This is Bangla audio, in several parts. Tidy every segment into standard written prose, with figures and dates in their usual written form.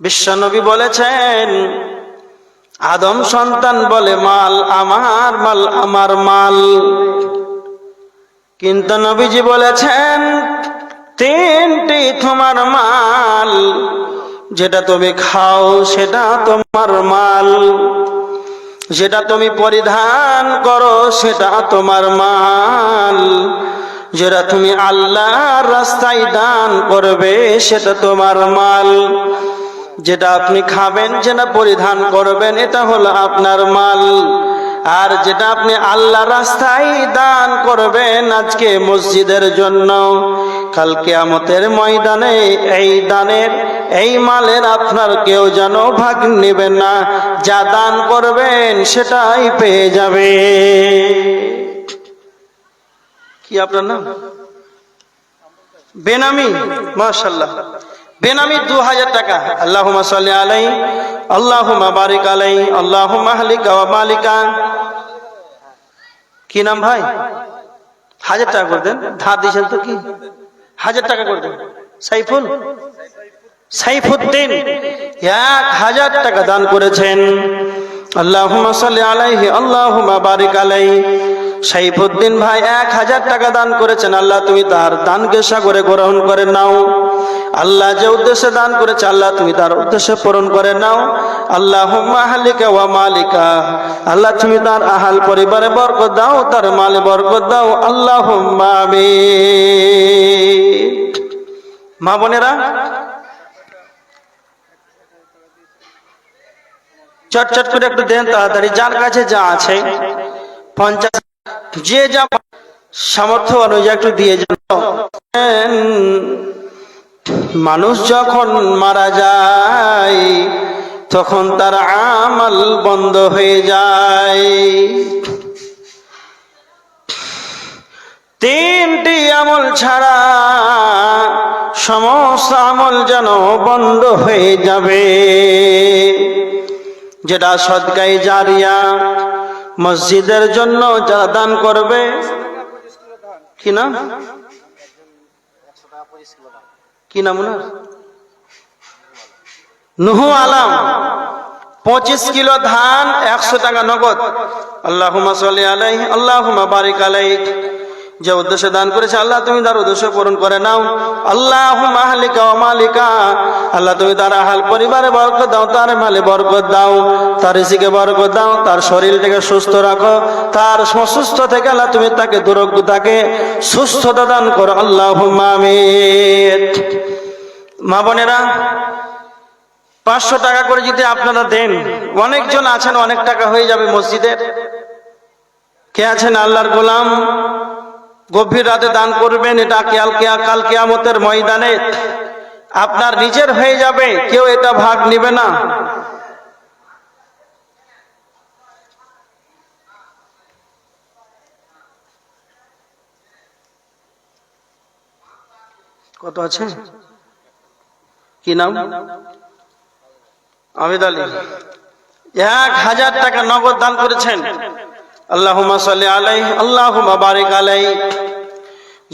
বিশ্বনবী বলেছেন, আদম সন্তান বলে মাল আমার, মাল আমার মাল। কিন্তু নবীজি বলেছেন তিনটি তোমার মাল, যেটা তুমি খাও সেটা তোমার মাল, যেটা তুমি পরিধান করো সেটা তোমার মাল, যেটা তুমি আল্লাহর রাস্তায় দান করবে সেটা তোমার মাল, যেটা আপনি খাবেন, যেটা পরিধান করবেন এটা হলো আপনার মাল, আর যেটা আপনি আল্লাহর রাস্তায় দান করবেন আজকে মসজিদের জন্য, কাল কিয়ামতের ময়দানে এই দানের, এই মালের আপনার কেউ যেন ভাগ নেবেন না, যা দান করবেন সেটাই পেয়ে যাবে। কি আপনার নাম? বেনামি, মাশাআল্লাহ। বেনামি 2000 টাকা। আল্লাহুম্মা সাল্লি আলাইহি, আল্লাহুম্মা বারিক আলাইহি, আল্লাহুম্মা আহলিকা ওয়া মালিকা। কি নাম ভাই? 1000 টাকা করে দেন। ধার দিয়েছেন তো কি? 1000 টাকা করে দেন। সাইফুল, সাইফুদ্দিন 1000 টাকা দান করেছেন। আল্লাহুম্মা সাল্লি আলাইহি, আল্লাহুম্মা বারিক আলাইহি। সাইফুদ্দিন ভাই 1000 টাকা দান করেছেন। আল্লাহ তুমি তার দানকে সাগরে গ্রহণ করে নাও। আল্লাহ যে উদ্দেশ্যে দান করেছে আল্লাহ তুমি তার উদ্দেশ্য পূরণ করে নাও। আল্লাহুম্মা আহলিকা ওয়া মালিকা, আল্লাহ তুমি তার আহাল পরিবারে বরকত দাও, তার মালে বরকত দাও। আল্লাহুম্মা আমিন। মা বোনেরা, চটচট করে একটু দেন তাড়াতাড়ি, যার কাছে যা আছে 50, যে যা সামর্থ্য অনুযায়ী একটু দিয়ে যান। মানুষ যখন মারা যায় তখন তার আমল বন্ধ হয়ে যায়। তিনটি আমল ছাড়া সমস্ত আমল যেন বন্ধ হয়ে যাবে। যেটা সদকায়ে জারিয়া, মসজিদের জন্য যারা দান করবে। কি নাম? কি নাম ওনার? নুহু আলম। 25 কিলো ধান, 100 টাকা নগদ। আল্লাহুম্মা সাল্লি আলাইহি, আল্লাহুম্মা বারিক আলাইহি। যে উদ্দেশ্যে দান করেছে আল্লাহ তুমি তার উদ্দেশ্য পূরণ করে নাও। আল্লাহুম্মা আহলিকা ওয়া মালিকা, আল্লাহ তুমি তার আহাল পরিবারে বরকত দাও, তার মালে বরকত দাও, তার রিজিকে বরকত দাও, তার শরীরটাকে সুস্থ রাখো, তার অসুস্থ থেকে আল্লাহ তুমি তাকে তাকে সুস্থতা দান করো। আল্লাহুম্মা আমিন। মা বোনেরা, 500 টাকা করে যদি আপনারা দেন, অনেকজন আছেন অনেক টাকা হয়ে যাবে মসজিদের। কে আছেন আল্লাহর গোলাম গভীর রাতে দান করবেন, এটা কাল কিয়ামতের ময়দানে আপনার নিজের হয়ে যাবে, কেউ এটা ভাগ নেবে না। কত আছে? কি নাম? আমিদ আলী 1000 টাকা নগদ দান করেছেন। আল্লাহুম্মা সাল্লি আলাইহি, আল্লাহুম্মা বারিক আলাইহি।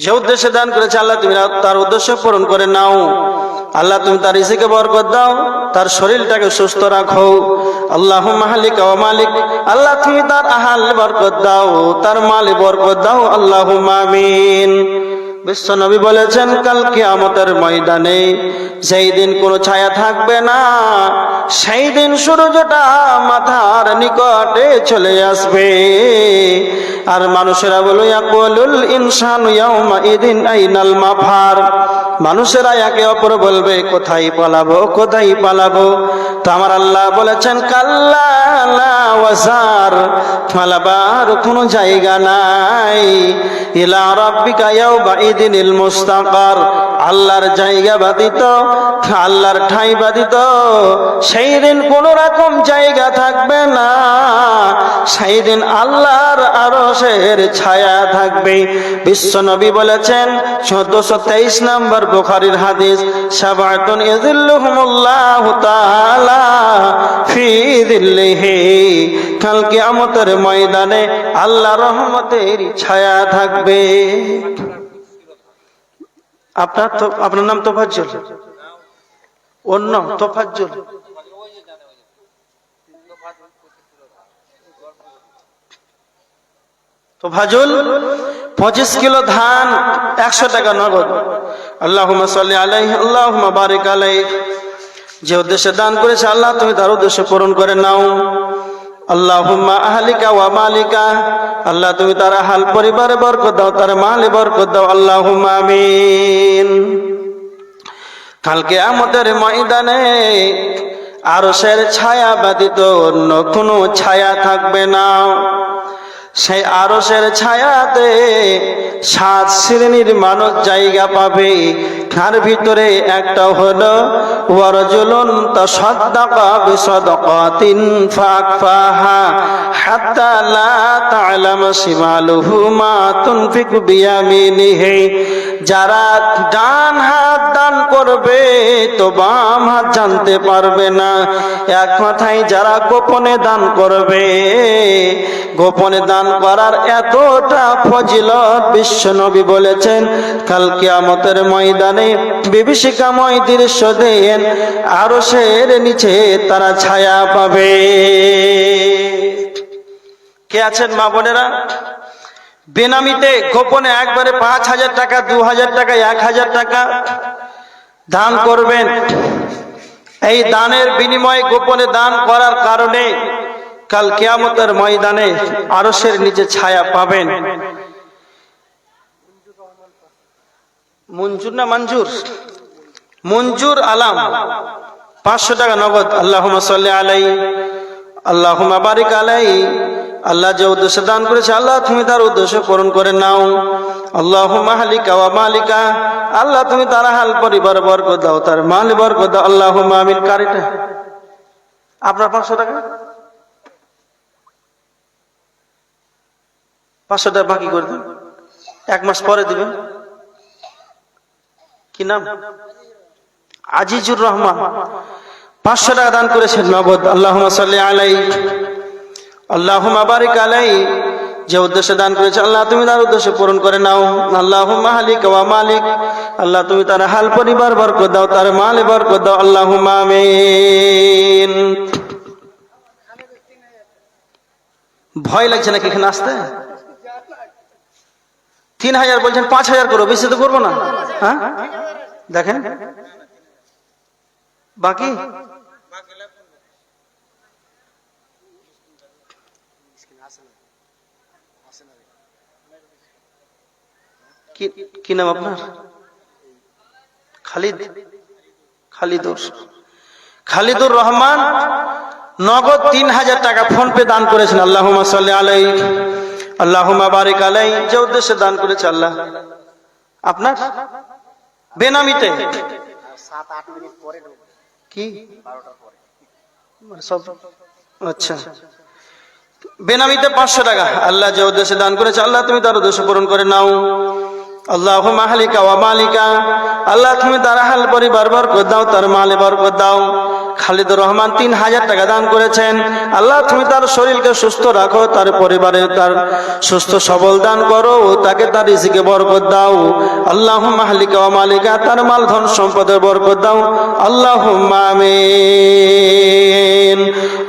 যে উদ্দেশ্যে দান করেছে আল্লাহ তুমি তার উদ্দেশ্য পূরণ করে নাও। আল্লাহ তুমি তার রিজিকে বরকত দাও, তার শরীরটাকে সুস্থ রাখো। আল্লাহুম্মা আহলিকা ওয়া মালিক, আল্লাহ তুমি তার আহাল বরকত দাও, তার মালে বরকত দাও। আল্লাহুম্মা আমিন। বিশ্ব নবী বলেছেন কাল কিয়ামতের ময়দানে সেই দিন কোনো ছায়া থাকবে না, সেই দিন সূর্যটা মাথার নিকটে চলে আসবে। আর মানুষেরা বলে ইয়াকুলুল ইনসানু ইয়াউমা ইদিন আইনাল মাফার, মানুষেরা একে অপর বলবে কোথায় পালাবো, কোথায় পালাবো। তো আমার আল্লাহ বলেছেন কাল্লা লা ওয়াজার, পালাবার কোনো জায়গা নাই। ইলা রাব্বিকা ইয়াউমা ইদিনিল মুস্তাকার, আল্লাহর জায়গা ব্যতীত, আল্লাহর ঠাঁই ব্যতীত সেই দিন কোন রকম জায়গা থাকবে না। সেই দিন আল্লাহর আরশের ছায়া থাকবে। বিশ্ব নবী বলেছেন 1423 নম্বর বুখারীর হাদিস, সাবাতুন ইযিল্লুহুমুল্লাহু তাআলা ফি যিল্লিহি, কাল কিয়ামতের ময়দানে আল্লাহর রহমতের ছায়া থাকবে। আপনার নাম তোফাজ্জল, অন্য তোফাজ্জুল, তোফাজুল 25 কিলো ধান 100 টাকা নগদ। আল্লাহুম্মা সাল্লি আলাইহি আল্লাহুম্মা বারিক আলাইহি। যে উদ্দেশ্যে দান করেছে আল্লাহ তুমি তার উদ্দেশ্য পূরণ করে নাও। আল্লাহুম্মা আহলিকা ওয়া মালিকা, আল্লাহ তুমি তার আহল পরিবারে বরকত দাও, তার মালে বরকত দাও। আল্লাহুম্মা আমিন। কাল কিয়ামতের ময়দানে আরশের ছায়া ব্যতীত অন্য কোনো ছায়া থাকবে না। সেই আরশের ছায়াতে 7 শ্রেণীর মানুষ জায়গা পাবে। তার ভিতরে একটা হলো ওয়ারজুলুন তাসাদদাকা বিসাদাকাতিন ফাকফাহা হাত্তা লা তা'লামা শিমালুহু মা তুনফিকু বিয়ামিনিহি। যারা ডান হাত দান করবে তো বাম হাত জানতে পারবে না। এক কথায় যারা গোপনে দান করবে, গোপনে দান করার এতটা ফজিলত বিশ্বনবী বলেছেন কাল কিয়ামতের ময়দানে বিভীষিকাময় দৃশ্য দেন, আরশের নিচে তারা ছায়া পাবে। কে আছেন মা বোনেরা? বেনামিতে গোপনে একবারে 5,000 টাকা, 2,000 টাকা, 1,000 টাকা দান করবেন। এই দানের বিনিময়ে গোপনে দান করার কারণে কাল কিয়ামতের ময়দানে আরশের নিচে ছায়া পাবেন। মঞ্জুর না মঞ্জুর? মঞ্জুর আলাম 500 টাকা নগদ। আল্লাহুম্মা সাল্লি আলাইহি আল্লাহুম্মা বারিক আলাইহি। আল্লাহ যে উদ্দেশ্যে দান করেছে আল্লাহ তুমি তার উদ্দেশ্য পূরণ করে নাও। আল্লাহুম্মা আহলিকা ওয়া মালিকা, আল্লাহ তুমি তার আহল পরিবার বরকত দাও, তার মাল বরকত দাও। আল্লাহুম্মা আমিন। কারিটা আপনার 500 টাকা, 500 টাকা বাকি করে দেন, 1 মাস পরে দিবেন। কি নাম? আজিজুর রহমান 500 টাকা দান করেছেন নগদ। আল্লাহুম্মা সাল্লি আলাইহি আল্লাহুম্মা বারিক আলাইহি। যে উদ্দেশ্যে দান করেছে আল্লাহ তুমি তার উদ্দেশ্য পূরণ করে নাও। আল্লাহুম্মা আহলিকা ওয়া মালিক, আল্লাহ তুমি তার হাল পরিবার বরকত দাও, তার মালে বরকত দাও। আল্লাহুম্মা আমিন। ভয় লাগছে নাকি এখানে আসতে? 3,000 বলছেন, 5,000 করো, বেশি তো করবো না। হ্যাঁ দেখেন বাকি কি নাম আপনার? খালিদ, খালিদুর রহমান নগদ 3,000 টাকা ফোন পে দান করেছেন। আল্লাহুম্মা সাল্লি আলাইহি আল্লাহুম্মা বারিক আলাইহি। যে উদ্দেশ্যে দান করেছে আল্লাহ আপনার বেনামিতে 7-8 মিনিট পরে কি 12টার পরে সব। আচ্ছা, বেনামিতে 500 টাকা আল্লাহ যে উদ্দেশ্যে দান করেছে আল্লাহ তুমি তার উদ্দেশ্য পূরণ করে নাও। আল্লাহুম্মা আহলিকা ওয়া মালিকা, আল্লাহ তুমি তার আহল পরিবার বরকত দাও, তার মালে বরকত দাও। খালিদুর রহমান 3,000 টাকা দান করেছেন। আল্লাহ তুমি তার শরীরকে সুস্থ রাখো, তার পরিবারে তার সুস্থ সবল দান করো, তাকে তার রিজিকে বরকত দাও। আল্লাহুম্মা আহলিকা ওয়া মালিকা, তার মাল ধন সম্পদের বরকত দাও। আল্লাহুম্মা আমিন।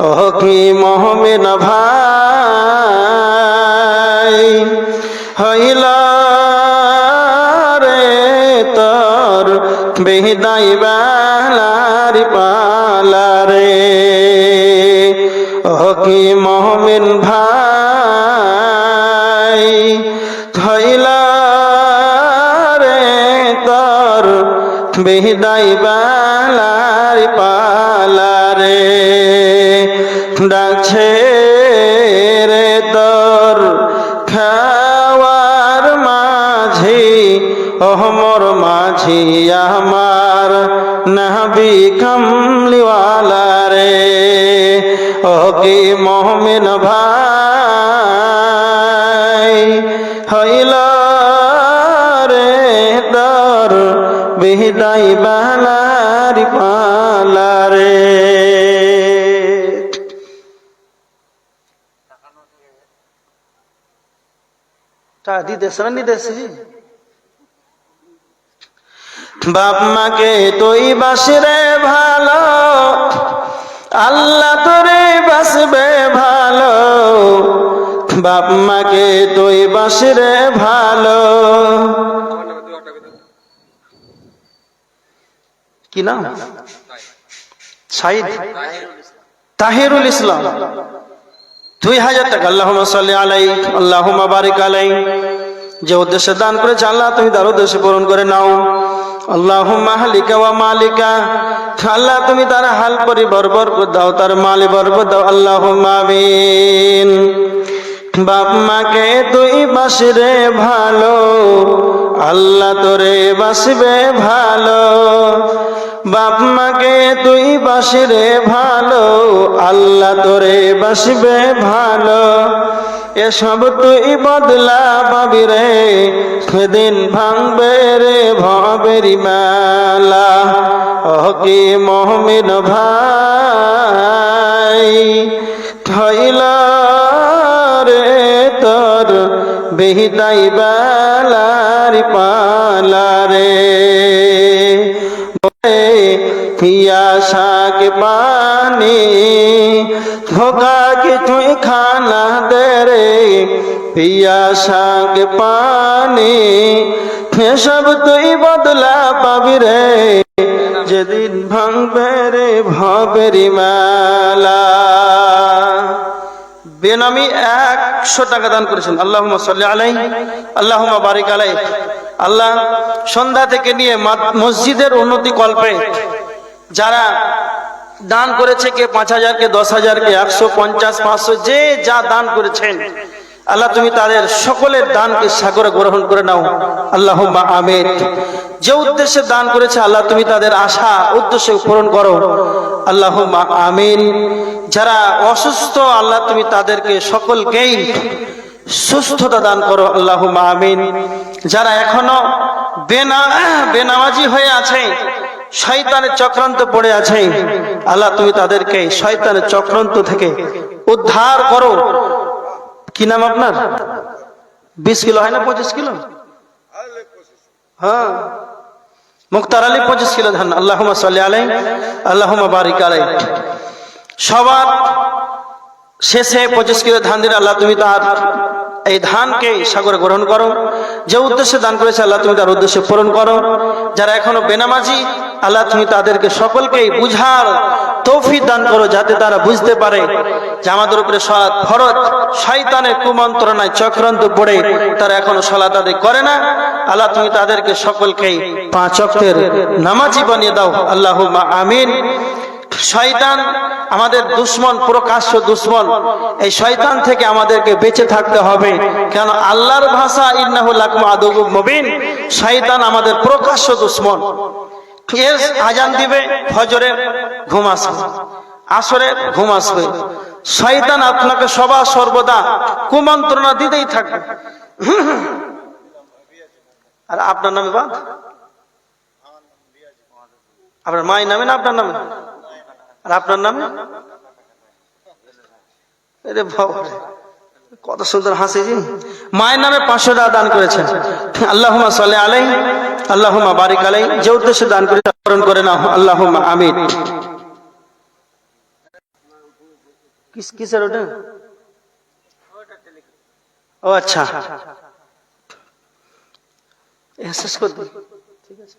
ও কি মুমিন ভাই হইলা বেহিদাই বেলার পালারে। ও কি মুমিন ভাই থইলা রে তোর বেহিদাই বেলার পালারে। ডাকছে রে তোর খাওয়ার মাঝি, ওহমর মাঝি আমার নবী কামলিওয়ালা রে। ও কি মুমিন ভাই হইল রে তোর বিদাই বালার পালা রে। তা দিতেছে না নিতেছি বাপ মাকে তুই বাসরে ভালো, আল্লাহ তোরে বাসবে ভালো। বাপ মাকে তুই বাসরে ভালো। কি নাম? সাইদ তাহিরুল ইসলাম। 2000 টাকা। আল্লাহুম্মা সাল্লি আলাইহি আল্লাহুম্মা বারিক আলাইহি। যে উদ্দেশ্যে দান করেছে আল্লাহ তুমি তার উদ্দেশ্য পূরণ করে নাও। আল্লাহুম্মা হালিকা ওয়া মালিকা, আল্লাহ তুমি তার হাল পরিবার বরকত দাও, তার মালে বরকত দাও। আল্লাহুম্মা আমিন। বাপ মাকে তুই বাসরে ভালো, আল্লাহ তোরে বাসবে ভালো। বাপ মাকে তুই বাসরে ভালো, আল্লাহ তোরে বাসবে ভালো। এসব তুই বদলা পাবি রে, সেদিন ভাঙবে রে ভবেরি মেলা। ও কি মুমিন ভাই, হইল রে তোর বেহিদাই বেলার পালা রে। পিয়াসা के पानी धोखा के तुई खाना दे रे। पियासा के पानी सब तुई बदला पाबि रे, যেদিন ভাঙবে রে ভবেরি মেলা। বেনামি 100 টাকা দান করেছেন। আল্লাহুম্মা সাল্লি আলাইহি আল্লাহুম্মা বারিক আলাইহি। আল্লাহ সন্ধ্যা থেকে নিয়ে মসজিদের উন্নতি কল্পে যারা দান করেছে, কে 5000, কে 10000, কে 150, 500, যে যা দান করেছেন আল্লাহ তুমি তাদের সকলের দানকে সাগরে গ্রহণ করে নাও। আল্লাহুম্মা আমিন। যে উদ্দেশ্যে দান করেছে আল্লাহ তুমি তাদের আশা উদ্দেশ্য পূরণ করো। আল্লাহুম্মা আমিন। যারা অসুস্থ আল্লাহ তুমি তাদেরকে সকলকেই সুস্থতা দান করো। আল্লাহুম্মা আমিন। যারা এখনো বেনামাজি হয়ে আছে, শয়তানের চক্রান্ত পড়ে আছে, আল্লাহ তুমি তাদেরকে শয়তানের চক্রান্ত থেকে উদ্ধার করো। কি নাম আপনার? 20 কিলো হয় না 25 কিলো? হ্যাঁ, মুক্তার আলী 25 কিলো ধান। আল্লাহুম্মা সাল্লি আলাইহি আল্লাহুম্মা বারিক আলাইহি। সবার শেষে 25 কিলো ধান দিলে আল্লাহ তুমি তার এই ধানকে সাগরে গ্রহণ করো। যে উদ্দেশ্যে দান করেছে আল্লাহ তুমি তার উদ্দেশ্য পূরণ করো। যারা এখনো বেনামাজি আল্লাহ তুমি তাদেরকে সকলকেই বুঝার তৌফিক দান করো, যাতে তারা বুঝতে পারে যে আমাদের উপরে সালাত ফরজ। শয়তানের কুমন্ত্রণায় চক্রান্ত পড়ে তারা এখনো সালাত আদায় করে না। আল্লাহ তুমি তাদেরকে সকলকেই 5 ওয়াক্তের নামাজি বানিয়ে দাও। আল্লাহুম্মা আমিন। শয়তান আমাদের দুশ্মন, প্রকাশ্য দুশ্মন। এই শয়তান থেকে আমাদেরকে বেঁচে থাকতে হবে, কেন আল্লাহর ভাষা ইন্নাহু লাকুম আদুউম মুবিন। শয়তান আমাদের প্রকাশ্য দুশ্মন। আজান দিবে, ফজরের ঘুম আসবে, আসরের ঘুম আসবে। শয়তান আপনাকে সদা সর্বদা কুমন্ত্রণা দিতেই থাকবে। আর আপনার নামে বাদ, আপনার মায়ের নামে না আপনার নামে? আর আপনার নামে? আরে বাবা, কত সুন্দর হাসি জি। মায়ের নামে 500 টাকা দান করেছেন। আল্লাহুম্মা সাল্লি আলাইহি আল্লাহুম্মা বারিক আলাইহি। যে উদ্দেশ্যে দান করে পূরণ করে নাও। আল্লাহুম্মা আমিন। কিসের ওটা? ও আচ্ছা, এহসাস করতে ঠিক আছে।